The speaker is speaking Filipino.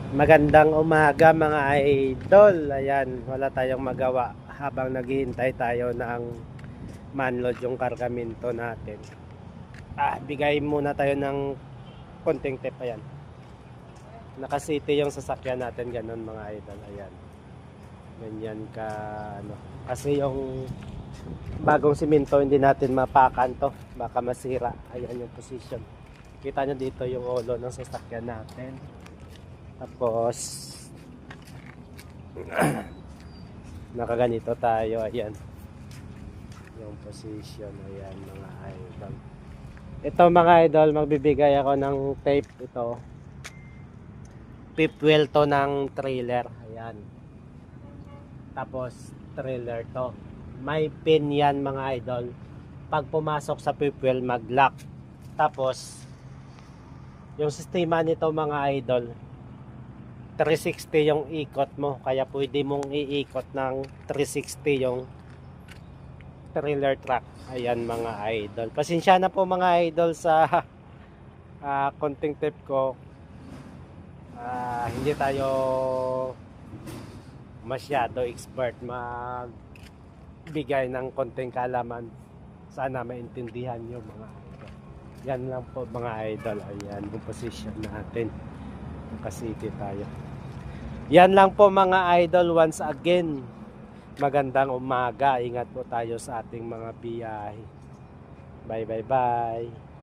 Magandang umaga mga idol. Ayan, wala tayong magawa habang naghihintay tayo ng manload yung kargamento natin. Bigay muna tayo ng konting tip. Ayan, nakasiti yung sasakyan natin, ganun mga idol. Ayan, ganyan ka ano. Kasi yung bagong simento hindi natin mapakan to, baka masira. Ayan yung position. Kita nyo dito yung ulo ng sasakyan natin. Tapos nakaganito tayo, ayan yung position. Ayan mga idol, ito mga idol, magbibigay ako ng tape. Ito fifth wheel to ng trailer. Ayan, tapos trailer to, may pin yan mga idol. Pag pumasok sa fifth wheel, mag lock. Tapos yung sistema nito mga idol, 360 yung ikot mo, kaya pwede mong iikot ng 360 yung trailer truck. Ayan mga idol, pasensya na po mga idol sa konting tip ko. Hindi tayo masyado expert magbigay ng konting kalaman, sana maintindihan nyo mga idol. Yan lang po mga idol. Ayan yung position natin, nakasiti tayo. Yan lang po mga idol. Once again, magandang umaga. Ingat po tayo sa ating mga biyahe. Bye bye bye.